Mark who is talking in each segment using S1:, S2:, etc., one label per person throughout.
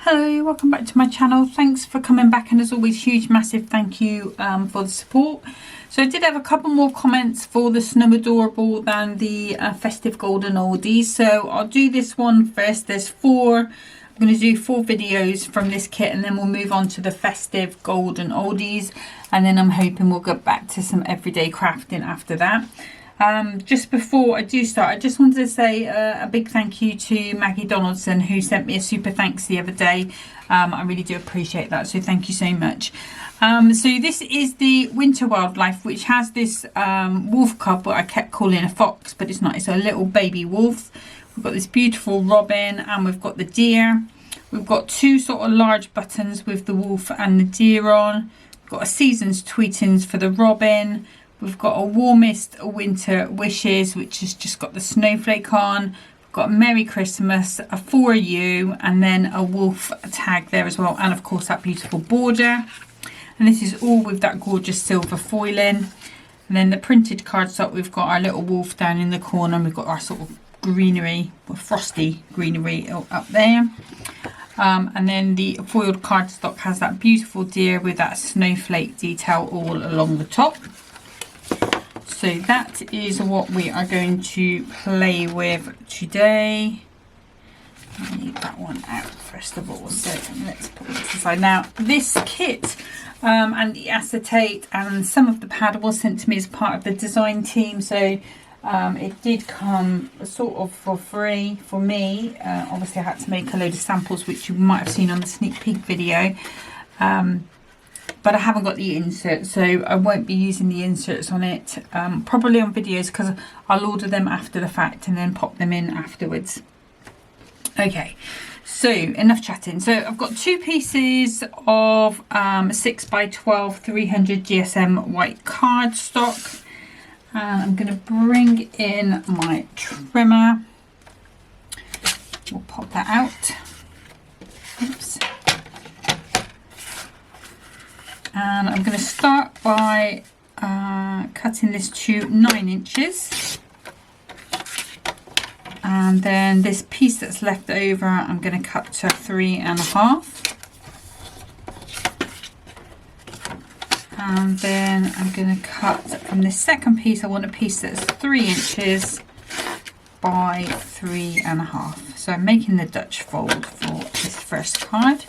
S1: Hello, welcome back to my channel. Thanks for coming back, and as always, huge massive thank you for the support. So I did have a couple more comments for the Snow Adorable than the festive golden oldies, so I'll do this one first. There's four. I'm going to do 4 videos from this kit, and then we'll move on to the festive golden oldies, and then I'm hoping we'll get back to some everyday crafting after that. Just before I do start, I just wanted to say a big thank you to Maggie Donaldson, who sent me a super thanks the other day. I really do appreciate that, so thank you so much. So this is the Winter Wildlife, which has this wolf cub, but I kept calling a fox, but it's not. It's a little baby wolf. We've got this beautiful robin, and we've got the deer. We've got 2 sort of large buttons with the wolf and the deer on. We've got a season's tweetings for the robin. We've got a warmest winter wishes, which has just got the snowflake on. We've got a Merry Christmas, a for you, and then a wolf tag there as well. And of course that beautiful border. And this is all with that gorgeous silver foiling. And then the printed cardstock, we've got our little wolf down in the corner, and we've got our sort of greenery, or frosty greenery up there. And then the foiled cardstock has that beautiful deer with that snowflake detail all along the top. So that is what we are going to play with today. I need that one out first of all, so let's put this aside. Now this kit and the acetate and some of the pad was sent to me as part of the design team, so it did come sort of for free for me. Obviously I had to make a load of samples, which you might have seen on the sneak peek video. But I haven't got the insert, so I won't be using the inserts on it, probably on videos, because I'll order them after the fact and then pop them in afterwards. Okay, so enough chatting. So I've got 2 pieces of 6x12 300 GSM white cardstock, and I'm going to bring in my trimmer. We'll pop that out. Oops. And I'm going to start by cutting this to 9 inches, and then this piece that's left over I'm going to cut to 3.5, and then I'm going to cut from this second piece. I want a piece that's 3 inches by 3.5, so I'm making the Dutch fold for this first card.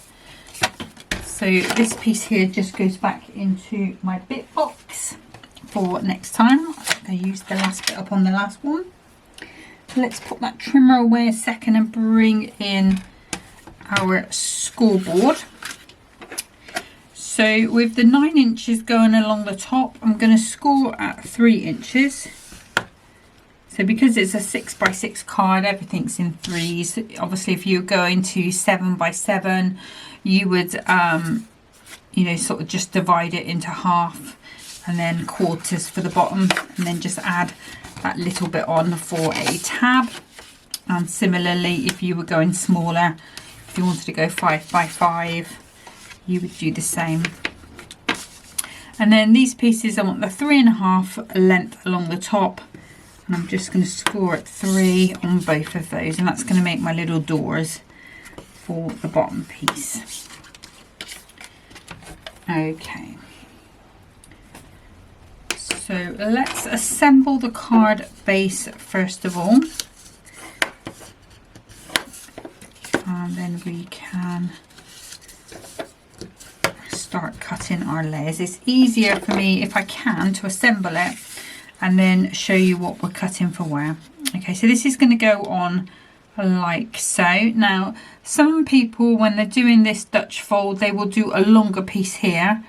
S1: So this piece here just goes back into my bit box for next time. I used the last bit up on the last one. Let's put that trimmer away a second and bring in our scoreboard. So with the 9 inches going along the top, I'm going to score at 3 inches. So because it's a 6x6 card, everything's in 3s. Obviously if you're going to 7x7, you would you know, sort of just divide it into half and then quarters for the bottom, and then just add that little bit on for a tab. And similarly, if you were going smaller, if you wanted to go 5x5, you would do the same. And then these pieces, I want the 3.5 length along the top, and I'm just going to score at 3 on both of those, and that's going to make my little doors for the bottom piece. Okay, so let's assemble the card base first of all, and then we can start cutting our layers. It's easier for me if I can to assemble it and then show you what we're cutting for where. Okay, so this is going to go on like so. Now some people, when they're doing this Dutch fold, they will do a longer piece here.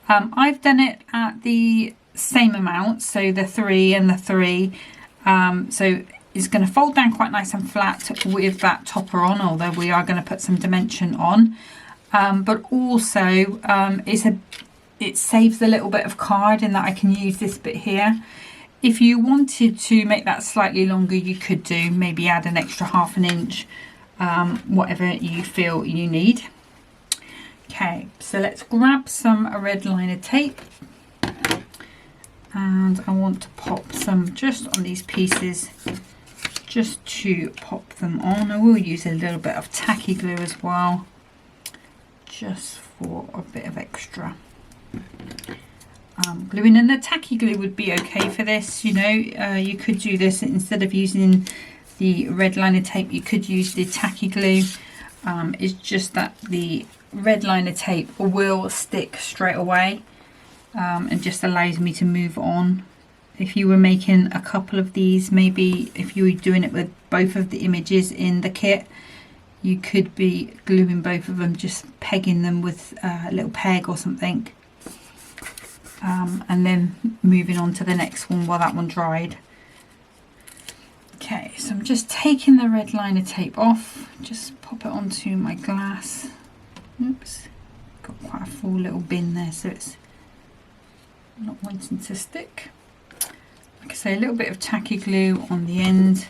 S1: I've done it at the same amount, so the 3 and the 3, so it's going to fold down quite nice and flat with that topper on, although we are going to put some dimension on, but also it saves a little bit of card in that I can use this bit here. If you wanted to make that slightly longer, you could do, maybe add an extra ½ inch, whatever you feel you need. Okay, so let's grab some red liner tape, and I want to pop some just on these pieces, just to pop them on. I will use a little bit of tacky glue as well. just for a bit of extra gluing. And the tacky glue would be okay for this, you know. You could do this instead of using the red liner tape, you could use the tacky glue. It's just that the red liner tape will stick straight away and just allows me to move on. If you were making a couple of these, maybe if you were doing it with both of the images in the kit, you could be gluing both of them, just pegging them with a little peg or something, and then moving on to the next one while that one dried. Okay, so I'm just taking the red liner tape off, just pop it onto my glass. Oops, got quite a full little bin there, so it's not wanting to stick. Like I say, a little bit of tacky glue on the end.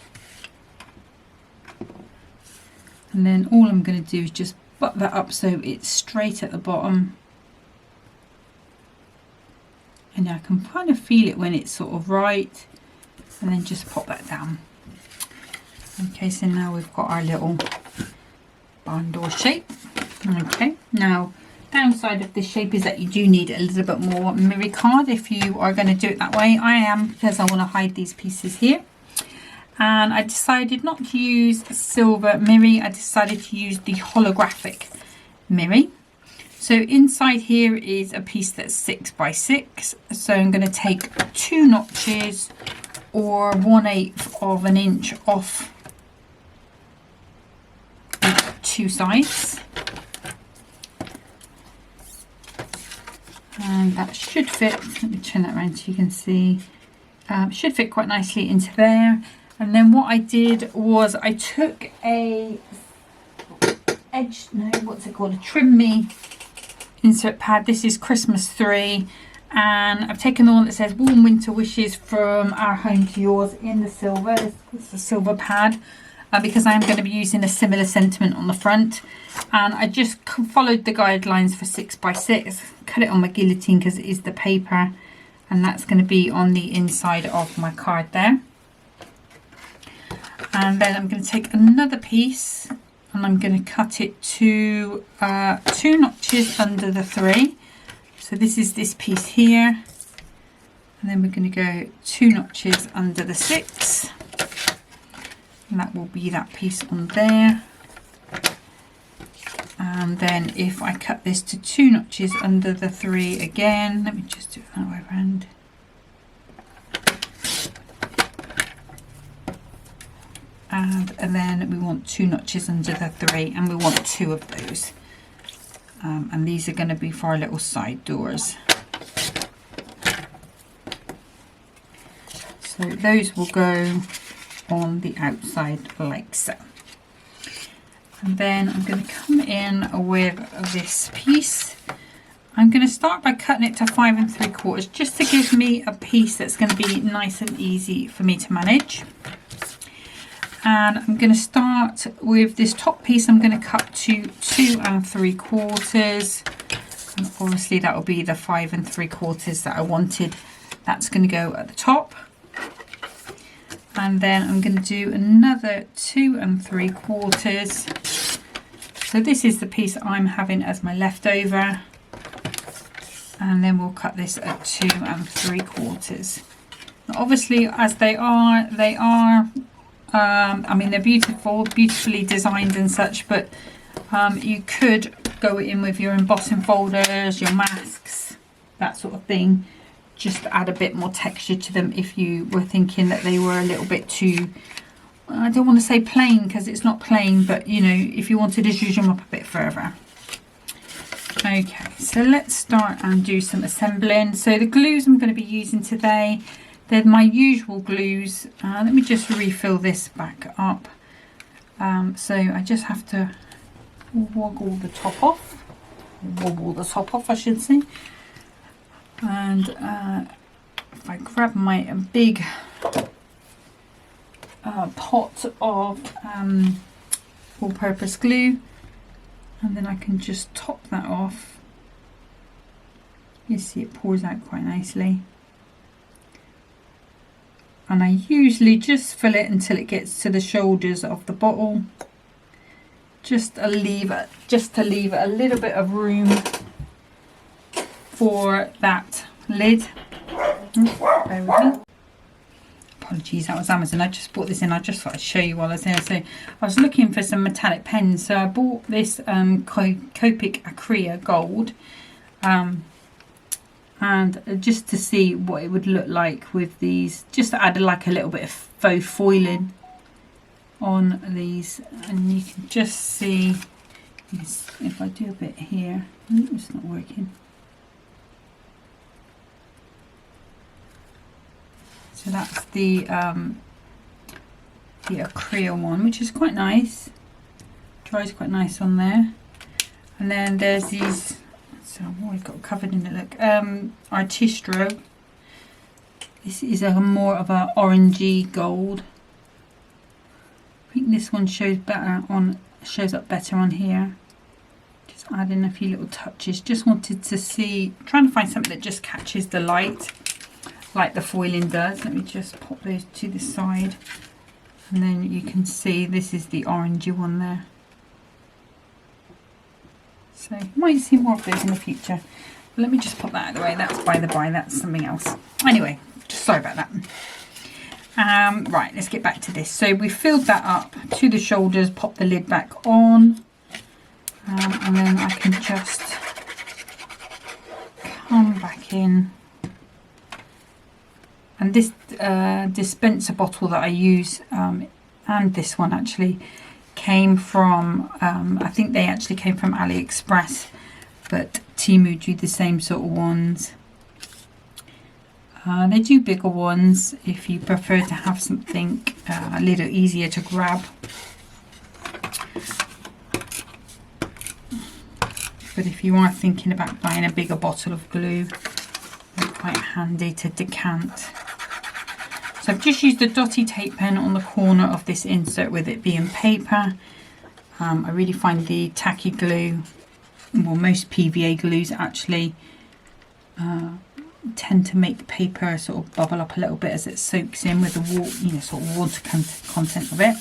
S1: And then all I'm going to do is just butt that up so it's straight at the bottom. And I can kind of feel it when it's sort of right. And then just pop that down. Okay, so now we've got our little barn door shape. Okay, now downside of this shape is that you do need a little bit more mirri card if you are going to do it that way. I am, because I want to hide these pieces here. And I decided not to use silver mirri, I decided to use the holographic mirri. So inside here is a piece that's 6 by 6. So I'm going to take 2 notches or 1/8 of an inch off 2 sides. And that should fit, let me turn that around so you can see, should fit quite nicely into there. And then what I did was I took a a Trim Me insert pad. This is Christmas 3, and I've taken the one that says Warm Winter Wishes from Our Home to Yours in the silver. It's a silver pad. Because I am going to be using a similar sentiment on the front, and I just followed the guidelines for 6 by 6, cut it on my guillotine because it is the paper, and that's going to be on the inside of my card there. And then I'm going to take another piece and I'm going to cut it to 2 notches under the 3. So this is this piece here, and then we're going to go 2 notches under the 6. And that will be that piece on there. And then if I cut this to 2 notches under the 3 again, let me just do it that way around. And then we want 2 notches under the 3, and we want 2 of those. And these are going to be for our little side doors. So those will go on the outside like so. And then I'm going to come in with this piece. I'm going to start by cutting it to 5 3/4 just to give me a piece that's going to be nice and easy for me to manage. And I'm going to start with this top piece. I'm going to cut to 2 3/4, and obviously that will be the 5 3/4 that I wanted. That's going to go at the top. And then I'm going to do another 2 3/4. So this is the piece I'm having as my leftover. And then we'll cut this at 2 3/4. Now obviously, as they are, I mean, they're beautifully designed and such, but you could go in with your embossing folders, your masks, that sort of thing, just to add a bit more texture to them if you were thinking that they were a little bit too, I don't want to say plain because it's not plain, but you know, if you wanted to zhuzh them up a bit further. Okay, so let's start and do some assembling. So the glues I'm going to be using today, they're my usual glues. Let me just refill this back up. So I just have to wobble the top off, I should say. And if I grab my big pot of all-purpose glue, and then I can just top that off. You see it pours out quite nicely. And I usually just fill it until it gets to the shoulders of the bottle, just to leave a little bit of room for that lid. Bear with me. Apologies, that was Amazon. I just bought this in. I just thought I'd show you while I was there. So I was looking for some metallic pens. So I bought this Copic Acrea Gold. And just to see what it would look like with these. Just to add like a little bit of faux foiling on these. And you can just see, if I do a bit here. It's not working. So that's the Acrea one, which is quite nice. Dries quite nice on there. And then there's these. So what we've got covered in it. Look, Artistro. This is a more of a orangey gold. I think this one shows up better on here. Just adding a few little touches. Just wanted to see, trying to find something that just catches the light, like the foiling does. Let me just pop those to the side, and then you can see this is the orangey one there. So you might see more of those in the future. But let me just pop that out of the way. That's by the by, that's something else. Anyway, just sorry about that. Right, let's get back to this. So we filled that up to the shoulders, pop the lid back on, and then I can just come back in. And this dispenser bottle that I use, and this one actually, came from, I think they actually came from AliExpress, but Temu do the same sort of ones. They do bigger ones if you prefer to have something a little easier to grab. But if you are thinking about buying a bigger bottle of glue, they're quite handy to decant. So I've just used a dotty tape pen on the corner of this insert with it being paper. I really find the tacky glue, well, most PVA glues actually tend to make paper sort of bubble up a little bit as it soaks in with the sort of water content of it.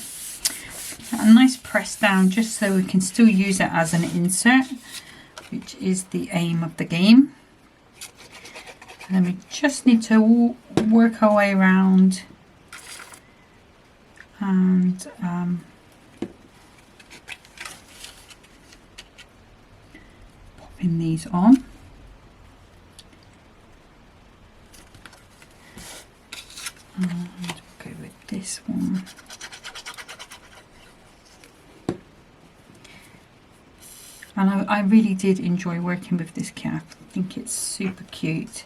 S1: A nice press down just so we can still use it as an insert, which is the aim of the game. And then we just need to work our way around and popping these on. And we'll go with this one. And I really did enjoy working with this kit. I think it's super cute.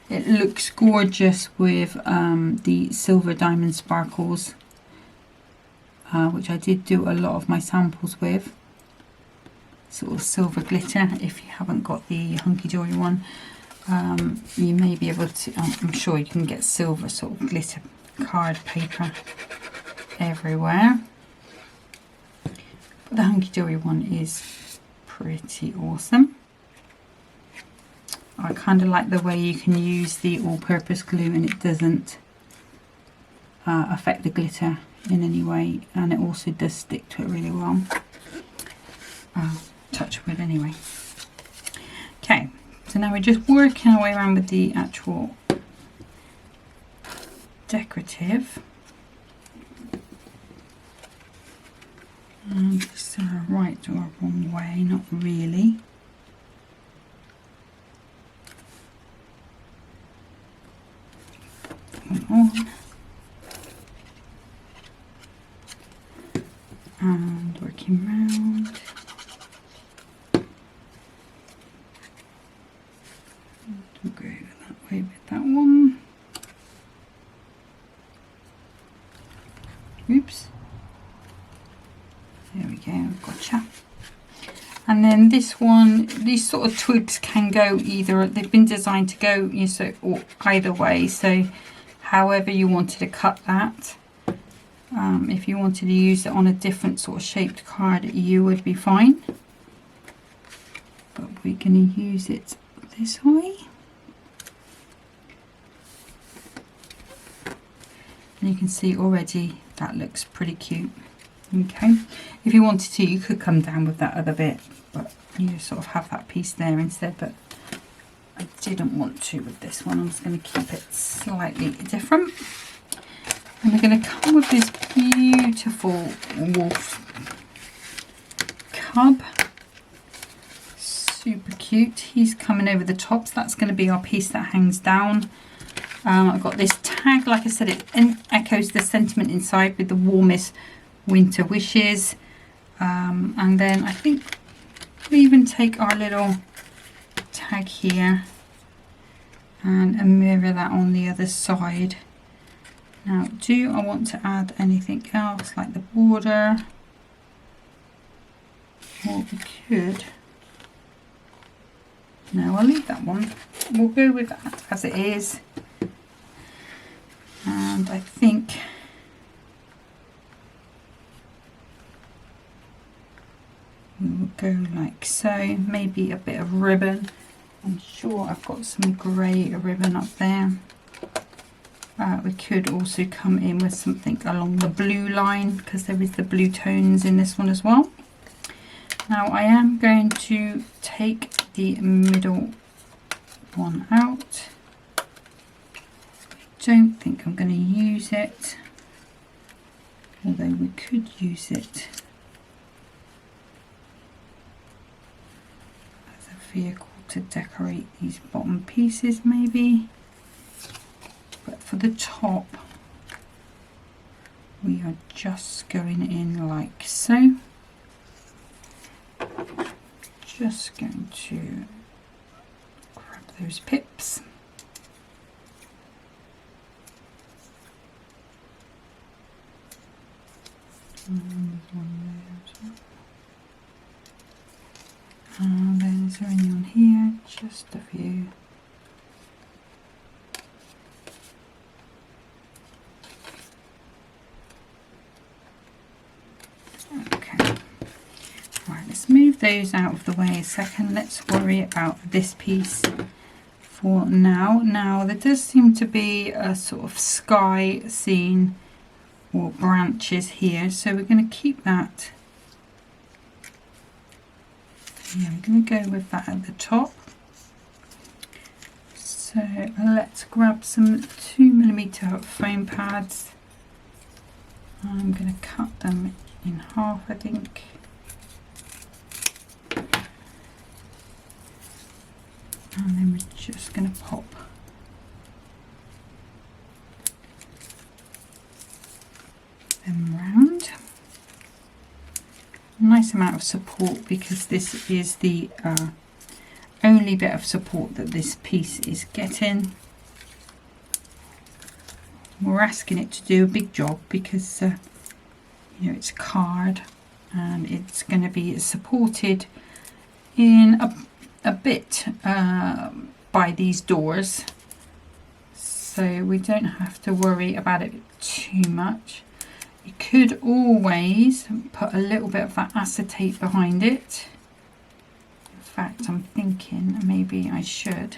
S1: It looks gorgeous with the silver diamond sparkles, which I did do a lot of my samples with. Sort of silver glitter. If you haven't got the Hunkydory one, you may be able to, I'm sure you can get silver sort of glitter card paper everywhere. But the Hunkydory one is pretty awesome. I kind of like the way you can use the all-purpose glue and it doesn't affect the glitter in any way, and it also does stick to it really well. Touch wood anyway. Okay, so now we're just working our way around with the actual decorative. And is there a right or a wrong way? Not really. On and working round. We'll go that way with that one. Oops. There we go, gotcha. And then this one, these sort of twigs can go either, they've been designed to go or either way, so however you wanted to cut that. If you wanted to use it on a different sort of shaped card, you would be fine. But we're going to use it this way. And you can see already that looks pretty cute. Okay, if you wanted to, you could come down with that other bit, but you sort of have that piece there instead, but I didn't want to with this one. I'm just going to keep it slightly different. And we're going to come with this beautiful wolf cub. Super cute. He's coming over the top, so that's going to be our piece that hangs down. I've got this tag, like I said, it echoes the sentiment inside with the warmest winter wishes. And then I think we even take our little tag here and mirror that on the other side. Now, do I want to add anything else like the border? Or we could. No, I'll leave that one. We'll go with that as it is. And I think we will go like so. Maybe a bit of ribbon. I'm sure I've got some grey ribbon up there. We could also come in with something along the blue line, because there is the blue tones in this one as well. Now I am going to take the middle one out. Don't think I'm going to use it, although we could use it as a vehicle to decorate these bottom pieces maybe. But for the top, we are just going in like so. Just going to grab those pips. And there's one there as well. And then is there any on here? Just a few. Okay. Right, let's move those out of the way a second. Let's worry about this piece for now. Now there does seem to be a sort of sky scene or branches here, so we're going to keep that. Yeah, we're going to go with that at the top. So let's grab some 2mm foam pads. I'm going to cut them in half, I think. And then we're just going to pop them round. Nice amount of support, because this is the only bit of support that this piece is getting. We're asking it to do a big job because you know, it's card and it's going to be supported in a bit by these doors, so we don't have to worry about it too much. You could always put a little bit of that acetate behind it. In fact, I'm thinking maybe I should.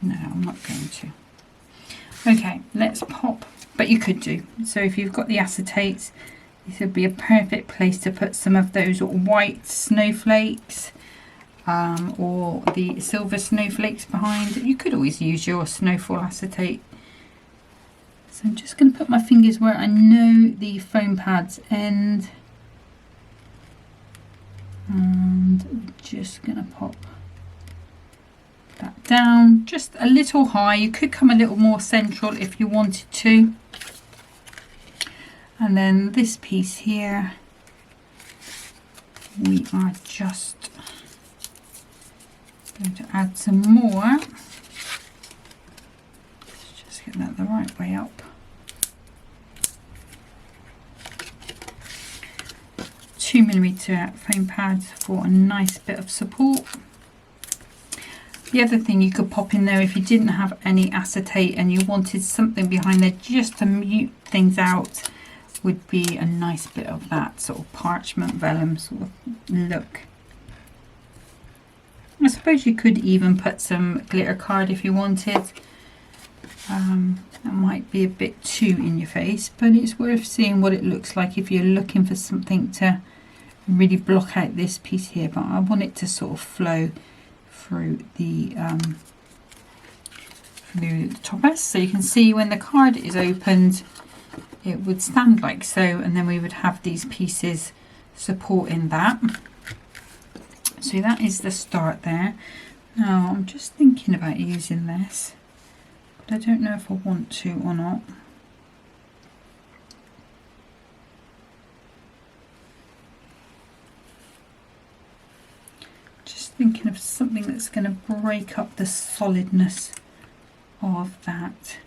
S1: No, I'm not going to. Okay, let's pop, but you could do. So if you've got the acetates, this would be a perfect place to put some of those white snowflakes or the silver snowflakes behind. You could always use your snowfall acetate. So I'm just going to put my fingers where I know the foam pads end, and I'm just going to pop that down just a little high. You could come a little more central if you wanted to. And then this piece here, we are just going to add some more. Let's just get that the right way up. 2mm foam pads for a nice bit of support. The other thing you could pop in there, if you didn't have any acetate and you wanted something behind there just to mute things out, would be a nice bit of that sort of parchment vellum sort of look. I suppose you could even put some glitter card if you wanted. That might be a bit too in your face, but it's worth seeing what it looks like if you're looking for something to really block out this piece here. But I want it to sort of flow through the topper, so you can see when the card is opened it would stand like so, and then we would have these pieces supporting that. So that is the start there. Now I'm just thinking about using this, but I don't know if I want to or not. Just thinking of something that's going to break up the solidness of that.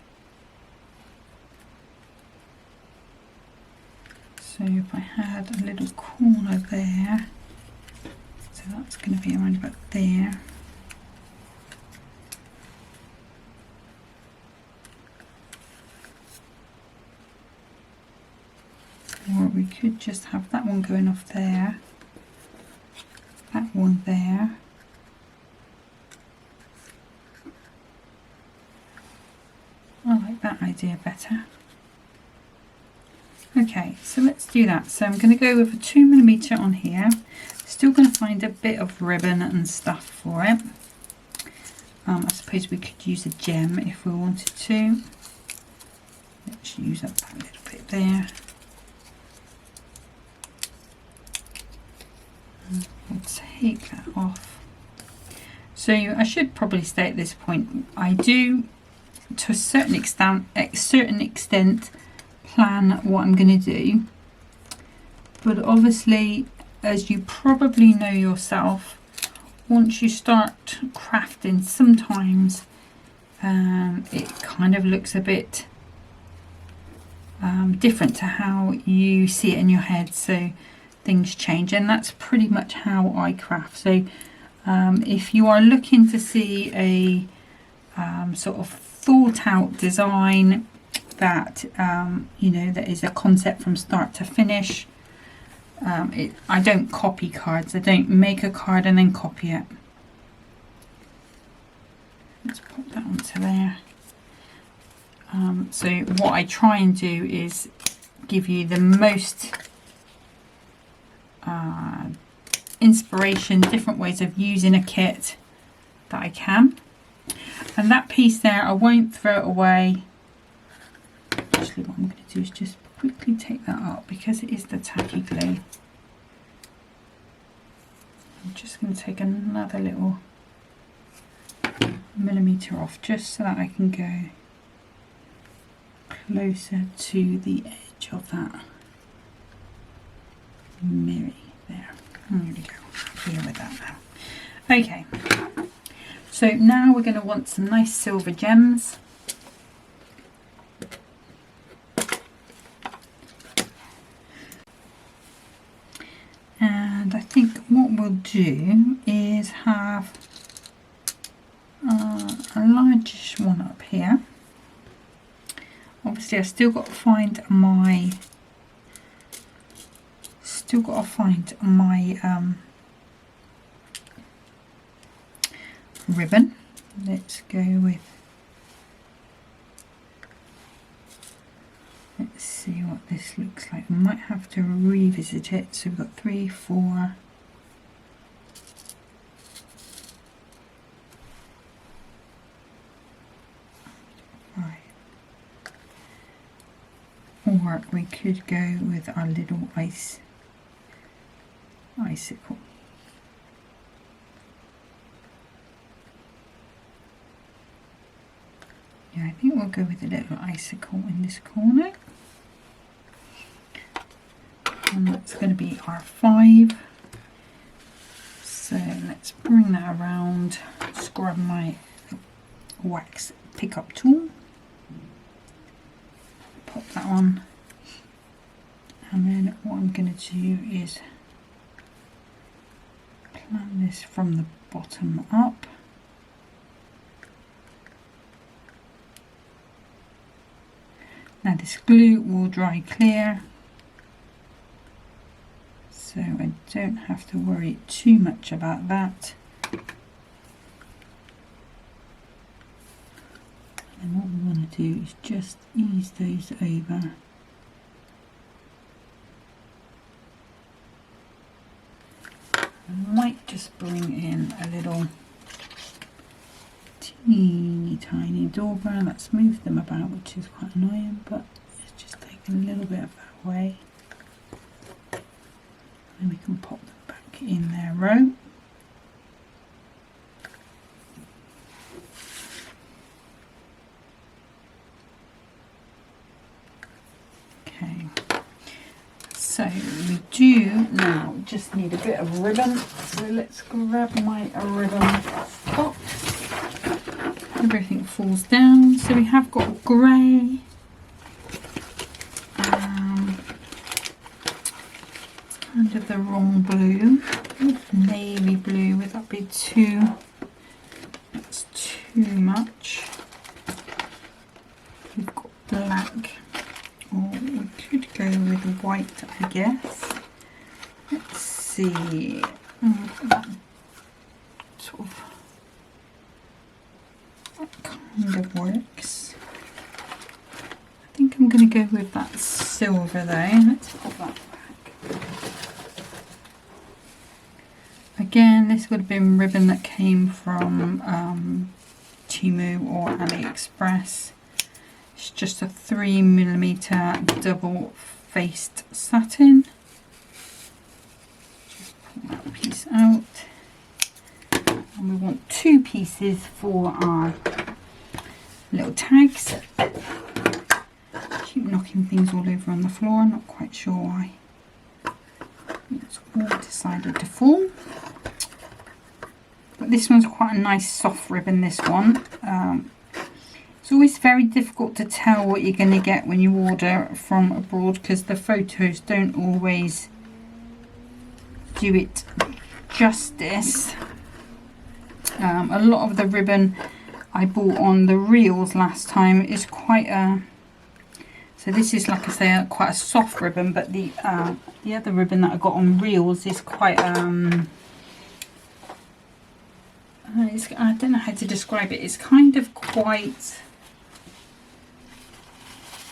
S1: So if I had a little corner there, so that's going to be around about there. Or we could just have that one going off there, that one there. I like that idea better. Okay, so let's do that. So I'm going to go with a 2mm on here. Still going to find a bit of ribbon and stuff for it. I suppose we could use a gem if we wanted to. Let's use up that little bit there. We'll take that off. So I should probably say at this point, I do to a certain extent plan what I'm going to do, but obviously, as you probably know yourself, once you start crafting, sometimes it kind of looks a bit different to how you see it in your head, so things change, and that's pretty much how I craft. So if you are looking to see a sort of thought out design that you know, that is a concept from start to finish, I don't copy cards. I don't make a card and then copy it. Let's put that onto there. So what I try and do is give you the most inspiration, different ways of using a kit that I can. And that piece there, I won't throw it away. Actually, what I'm going to do is just quickly take that up because it is the tacky glue. I'm just going to take another little millimetre off just so that I can go closer to the edge of that mirror there. There we go. Clear with that now. Okay, so now we're going to want some nice silver gems. And I think what we'll do is have a largish one up here. Obviously, I've still got to find my ribbon. Let's go with, let's see what this looks like. I might have to revisit it. So we've got 3, 4, or we could go with our little icicle. Yeah, I think we'll go with a little icicle in this corner. And that's going to be our 5. So let's bring that around. Just grab my wax pickup tool. Pop that on, and then what I'm going to do is plan this from the bottom up. Now this glue will dry clear, so I don't have to worry too much about that. And what we want to do is just ease those over. I might just bring in a little teeny tiny dauber. Let's move them about, which is quite annoying, but let's just take a little bit of that away. And we can pop them back in their row. Okay, so we do now just need a bit of ribbon. So let's grab my ribbon spot. Everything falls down. So we have got grey. Kind of the wrong blue. Navy blue. Would that be too? That's too much. We've got black. Or we could go with white, I guess. Let's see. That sort of that kind of works. I think I'm going to go with that silver though. Let's pop that back. Again, this would have been ribbon that came from Temu or AliExpress. It's just a 3mm double faced satin. Just pull that piece out. And we want 2 pieces for our little tags. Keep knocking things all over on the floor, not quite sure why. It's all decided to fall. But this one's quite a nice soft ribbon, this one. It's always very difficult to tell what you're going to get when you order from abroad because the photos don't always do it justice. A lot of the ribbon I bought on the reels last time is quite a... So this is, like I say, quite a soft ribbon, but the other ribbon that I got on reels is quite... I don't know how to describe it. It's kind of quite...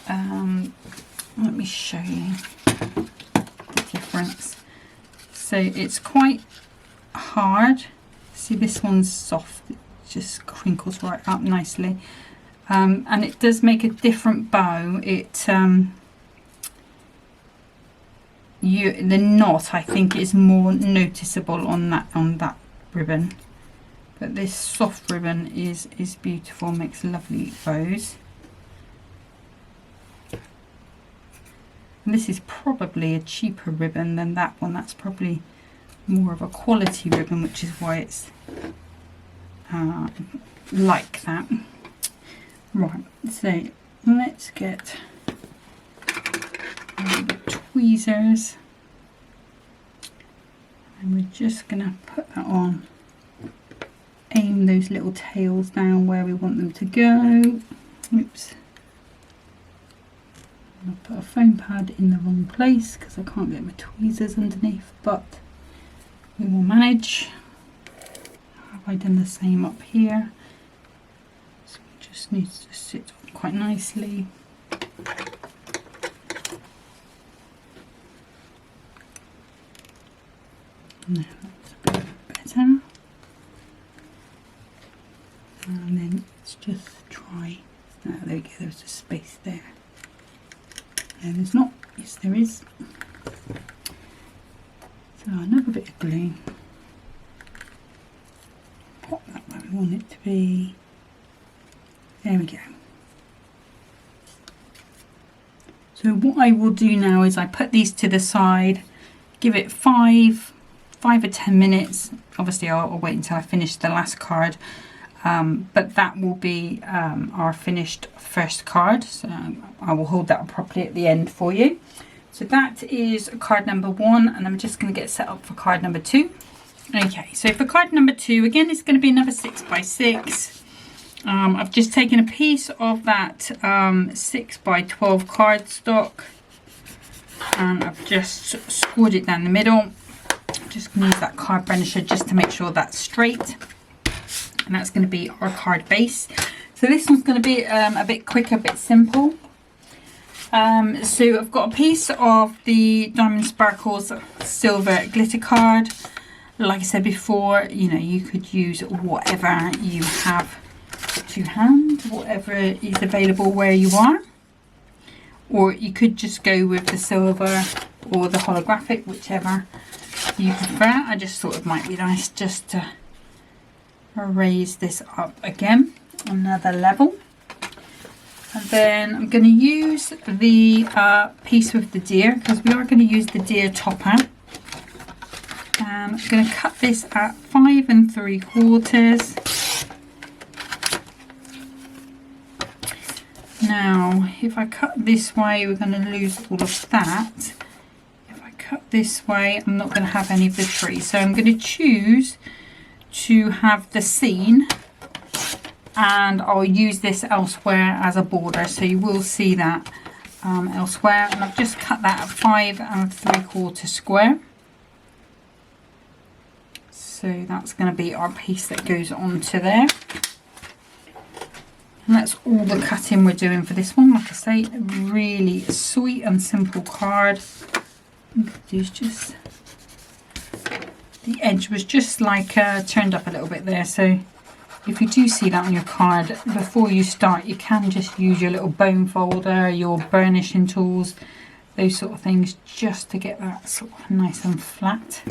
S1: let me show you the difference. So it's quite hard. See, this one's soft. It just crinkles right up nicely. And it does make a different bow. It the knot, I think, is more noticeable on that ribbon. But this soft ribbon is beautiful, makes lovely bows. And this is probably a cheaper ribbon than that one. That's probably more of a quality ribbon, which is why it's like that. Right, so let's get the tweezers, and we're just going to put that on. Aim those little tails down where we want them to go. Oops. I'll put a foam pad in the wrong place because I can't get my tweezers underneath, but we will manage. Have I done the same up here? So it just needs to sit on quite nicely. Now that's a bit better. And then let's just try. There we go, there's a space there. No, there's not. Yes, there is. So another bit of glue. Pop that where we want it to be. There we go. So what I will do now is I put these to the side, give it 5 or 10 minutes. Obviously I'll wait until I finish the last card. But that will be our finished first card, so I will hold that properly at the end for you. So that is card number 1, and I'm just going to get set up for card number 2. Okay, so for card number 2, again, it's going to be another 6x6. I've just taken a piece of that 6x12 cardstock, and I've just scored it down the middle. I'm just going to use that card burnisher just to make sure that's straight. And that's going to be our card base. So this one's going to be a bit quicker, a bit simple. So I've got a piece of the Diamond Sparkles silver glitter card. Like I said before, you know, you could use whatever you have to hand, whatever is available where you are. Or you could just go with the silver or the holographic, whichever you prefer. I just thought it might be nice just to raise this up again, another level. And then I'm going to use the piece with the deer, because we are going to use the deer topper. And I'm going to cut this at 5 3/4. Now, if I cut this way, we're going to lose all of that. If I cut this way, I'm not going to have any of the tree. So I'm going to choose to have the scene, and I'll use this elsewhere as a border, so you will see that elsewhere. And I've just cut that at 5 3/4 square. So that's going to be our piece that goes onto there. And that's all the cutting we're doing for this one. Like I say, a really sweet and simple card. There's just, the edge was just like turned up a little bit there. So if you do see that on your card, before you start, you can just use your little bone folder, your burnishing tools, those sort of things, just to get that sort of nice and flat.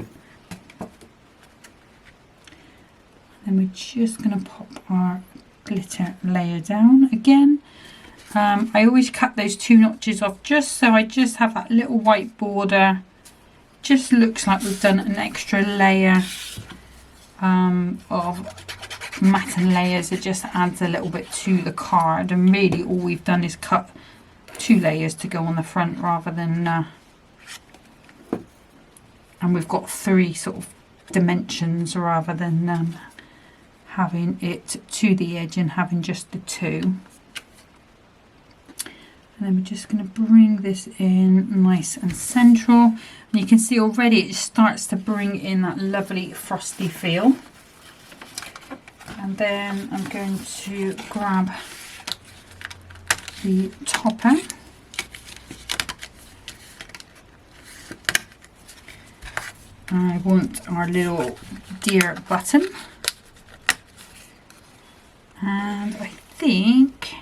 S1: Then we're just going to pop our glitter layer down again. I always cut those 2 notches off just so I just have that little white border. Just looks like we've done an extra layer of matte and layers. It just adds a little bit to the card, and really all we've done is cut 2 layers to go on the front rather than and we've got 3 sort of dimensions rather than having it to the edge and having just the 2. And then we're just going to bring this in nice and central. And you can see already it starts to bring in that lovely frosty feel. And then I'm going to grab the topper. I want our little deer button. And I think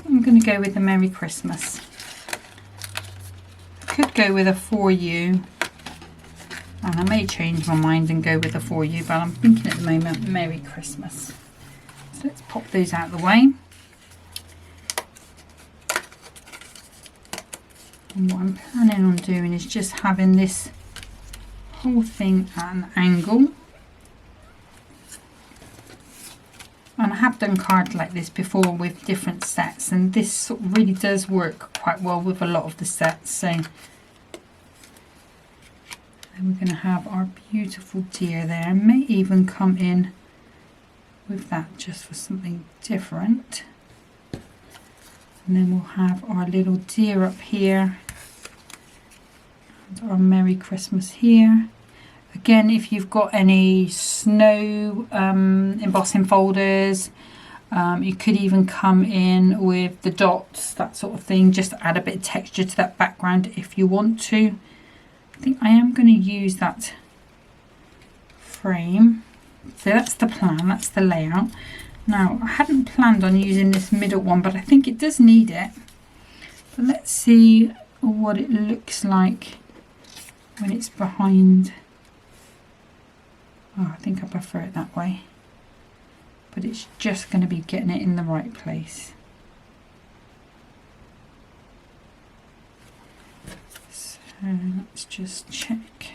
S1: I'm going to go with the Merry Christmas. I could go with a For You, and I may change my mind and go with a For You, but I'm thinking at the moment Merry Christmas. So let's pop those out of the way. And what I'm planning on doing is just having this whole thing at an angle. And I have done cards like this before with different sets, and this sort of really does work quite well with a lot of the sets. So then we're going to have our beautiful deer there. I may even come in with that just for something different. And then we'll have our little deer up here and our Merry Christmas here. Again, if you've got any snow embossing folders, you could even come in with the dots, that sort of thing, just to add a bit of texture to that background if you want to. I think I am going to use that frame. So that's the plan, that's the layout. Now, I hadn't planned on using this middle one, but I think it does need it. But let's see what it looks like when it's behind. Oh, I think I prefer it that way, but it's just going to be getting it in the right place. So let's just check.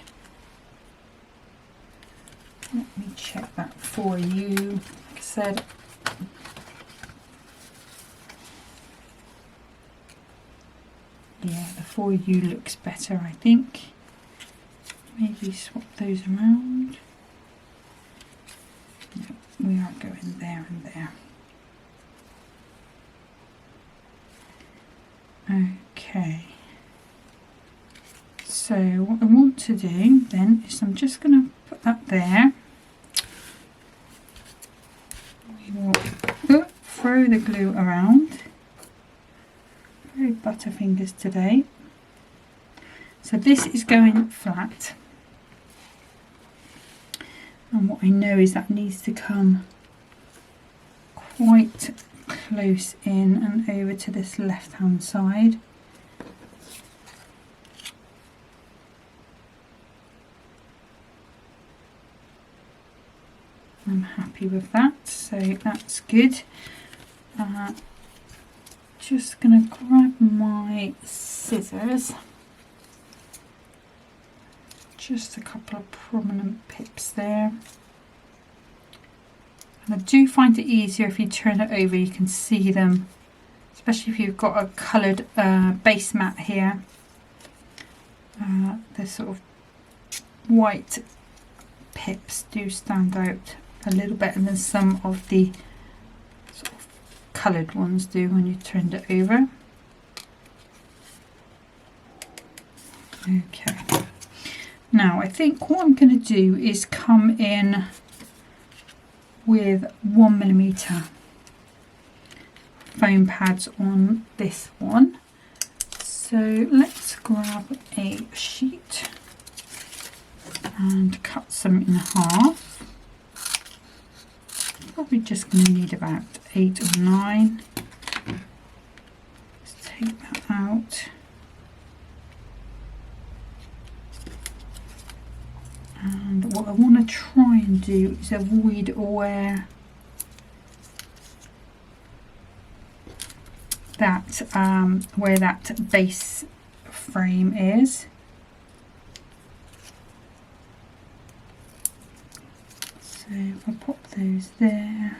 S1: Let me check that for you. Like I said, yeah, the For You looks better, I think. Maybe swap those around. We are going there and there. Okay. So what I want to do then is I'm just going to put that there. We will throw the glue around. Very butterfingers today. So this is going flat. And what I know is that needs to come quite close in and over to this left hand side. I'm happy with that, so that's good. Just gonna grab my scissors, just a couple of prominent pips there. And I do find it easier if you turn it over, you can see them, especially if you've got a coloured base mat here. The sort of white pips do stand out a little better than some of the sort of coloured ones do when you turned it over. Okay, now I think what I'm going to do is come in with 1mm foam pads on this one. So let's grab a sheet and cut some in half. Probably just going to need about 8 or 9. Let's take that out. And what I want to try and do is avoid where that base frame is. So if I pop those there,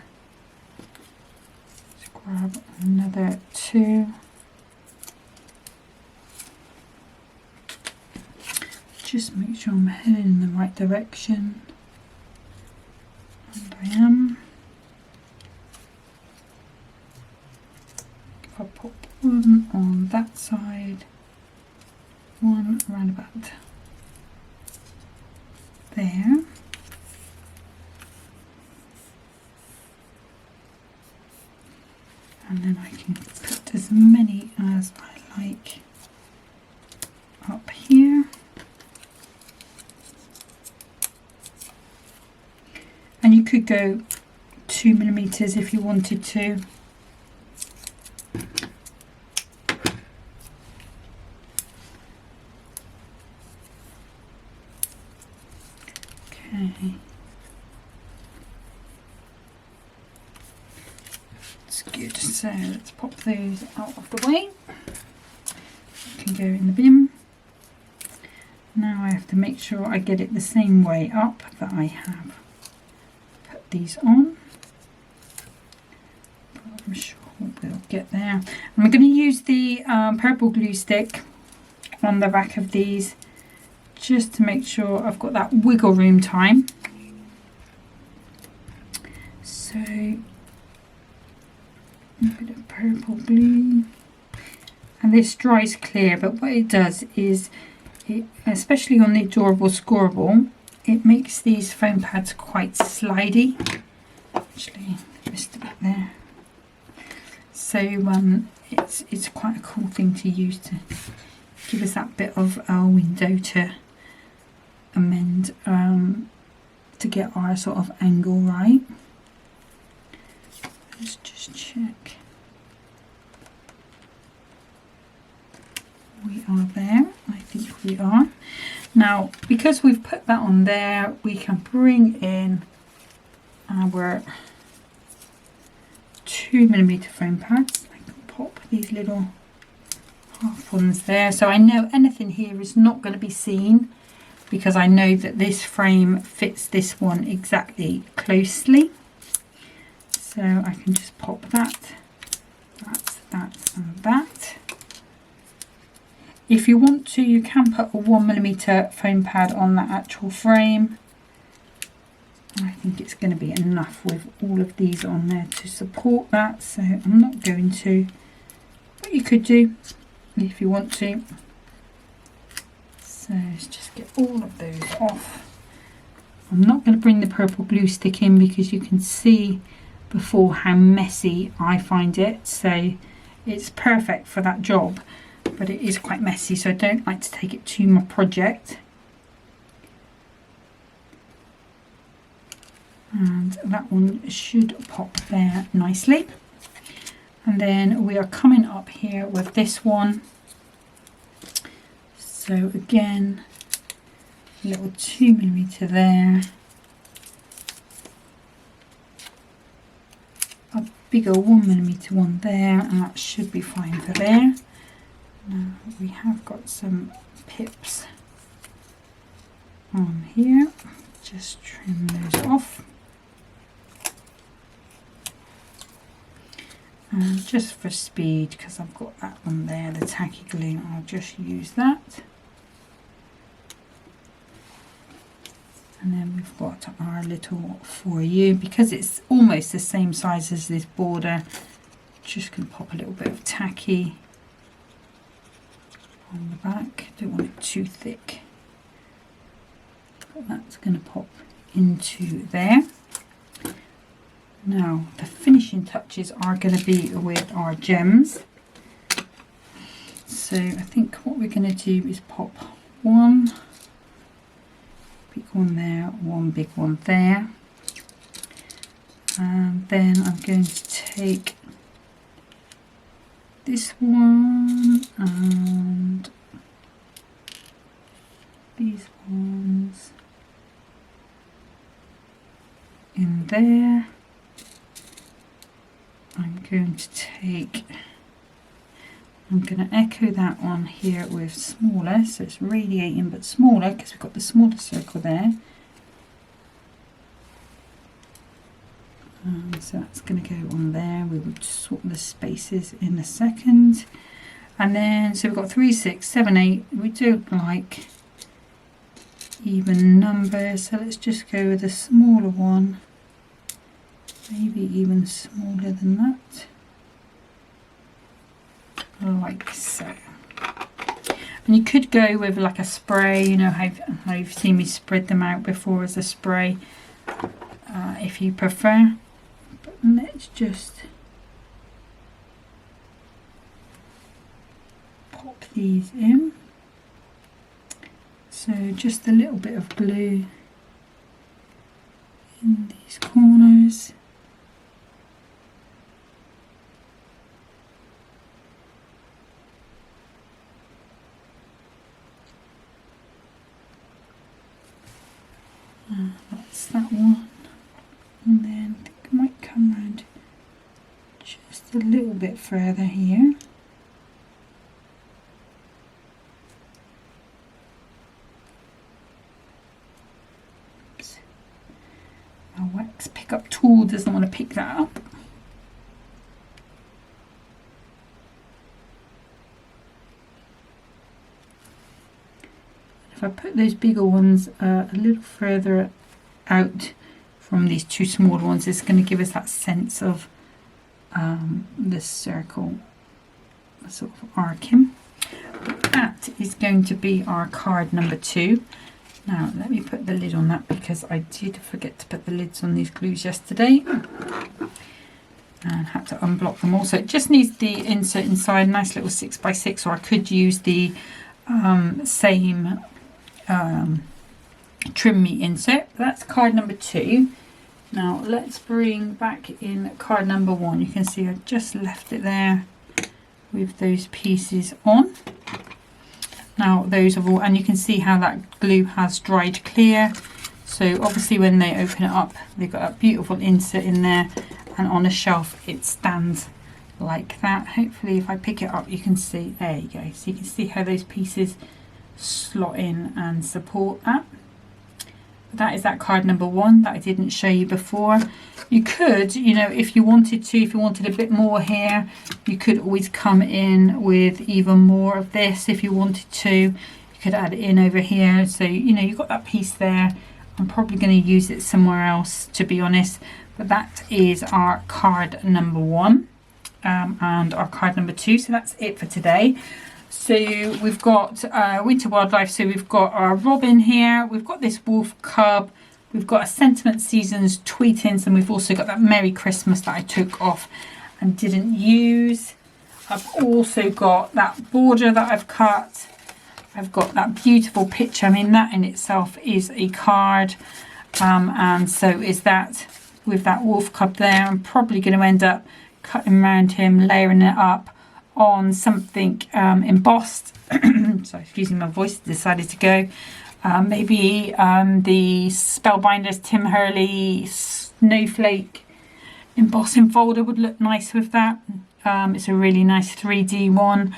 S1: let's grab another 2. Just make sure I'm heading in the right direction, and I am. If I pop one on that side, one around about there. And then I can put as many as I like up here. And you could go 2mm if you wanted to. Okay. Good, so let's pop those out of the way. You can go in the bin. Now I have to make sure I get it the same way up that I have put these on. But I'm sure we'll get there. I'm going to use the purple glue stick on the back of these just to make sure I've got that wiggle room time. So a bit of purple glue, and this dries clear, but what it does is, especially on the Adorable Scoreable, it makes these foam pads quite slidey. Actually, missed a bit there. So it's quite a cool thing to use to give us that bit of a window to amend, to get our sort of angle right. Let's just check. We are there. I think we are. Now, because we've put that on there, we can bring in our 2mm foam pads. I can pop these little half ones there. So I know anything here is not going to be seen because I know that this frame fits this one exactly closely. So I can just pop that, and that. If you want to, you can put a 1mm foam pad on that actual frame. I think it's going to be enough with all of these on there to support that, so I'm not going to, but you could do if you want to. So let's just get all of those off. I'm not going to bring the purple glue stick in because you can see before how messy I find it, so it's perfect for that job, but it is quite messy, so I don't like to take it to my project. And that one should pop there nicely. And then we are coming up here with this one. So again, a little 2mm there, a bigger 1mm one there, and that should be fine for there. Now we have got some pips on here, just trim those off. And just for speed, because I've got that one there, the tacky glue, I'll just use that. And then we've got our little For You, because it's almost the same size as this border, just going to pop a little bit of tacky on the back. Don't want it too thick, but that's going to pop into there. Now the finishing touches are going to be with our gems. So I think what we're going to do is pop one big one there, one big one there, and then I'm going to take this one and these ones in there. I'm going to echo that one here with smaller, so it's radiating but smaller because we've got the smaller circle there. So that's going to go on there. We will swap the spaces in a second. And then, so we've got 3, 6, 7, 8. We don't like even numbers, so let's just go with a smaller one. Maybe even smaller than that. Like so. And you could go with like a spray, you know how you've seen me spread them out before as a spray, if you prefer. But let's just pop these in. So just a little bit of glue in these corners. That's that one, and then I think I might come round just a little bit further here. Oops. My wax pickup tool doesn't want to pick that up. If I put those bigger ones a little further out from these two smaller ones, it's going to give us that sense of this circle sort of arcing. That is going to be our card number 2. Now let me put the lid on that because I did forget to put the lids on these glues yesterday and had to unblock them all. So it just needs the insert inside, nice little 6x6, or I could use the same trim me insert. That's card number 2. Now let's bring back in card number 1. You can see I just left it there with those pieces on. Now those are all, and you can see how that glue has dried clear. So obviously when they open it up, they've got a beautiful insert in there, and on a shelf it stands like that. Hopefully if I pick it up you can see, there you go, so you can see how those pieces slot in and support that. That is that card number 1 that I didn't show you before. You could, you know, if you wanted to, if you wanted a bit more here, you could always come in with even more of this if you wanted to. You could add it in over here, so you know you've got that piece there. I'm probably going to use it somewhere else, to be honest, but that is our card number 1 and our card number 2. So that's it for today. So we've got winter wildlife, so we've got our robin here, we've got this wolf cub, We've got a Sentiment Seasons tweetings, and we've also got that Merry Christmas that I took off and didn't use. I've also got that border that I've cut. I've got that beautiful picture. I mean, that in itself is a card. And so is that with that wolf cub there. I'm probably going to end up cutting around him, layering it up on something embossed. So excuse me, my voice decided to go. Maybe the Spellbinders Tim Hurley Snowflake embossing folder would look nice with that. It's a really nice 3D one.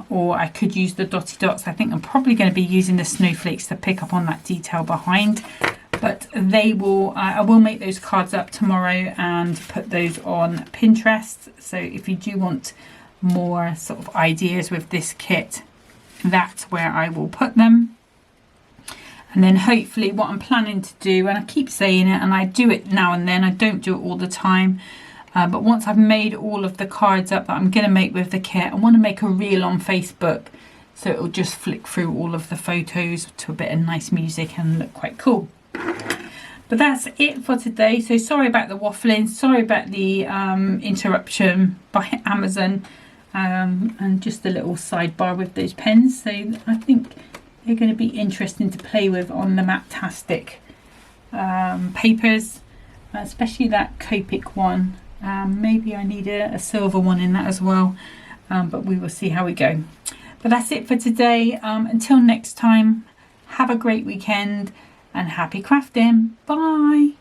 S1: Or I could use the dotty dots. I think I'm probably going to be using the snowflakes to pick up on that detail behind. But they will. I will make those cards up tomorrow and put those on Pinterest. So if you do want more sort of ideas with this kit, that's where I will put them. And then hopefully what I'm planning to do, and I keep saying it and I do it now and then, I don't do it all the time, but once I've made all of the cards up that I'm going to make with the kit, I want to make a reel on Facebook so it'll just flick through all of the photos to a bit of nice music and look quite cool. But that's it for today. So sorry about the waffling, sorry about the interruption by Amazon, and just a little sidebar with those pens. So I think they're going to be interesting to play with on the Maptastic papers, especially that Copic one. Maybe I need a silver one in that as well, but we will see how we go. But that's it for today. Until next time, have a great weekend and happy crafting. Bye.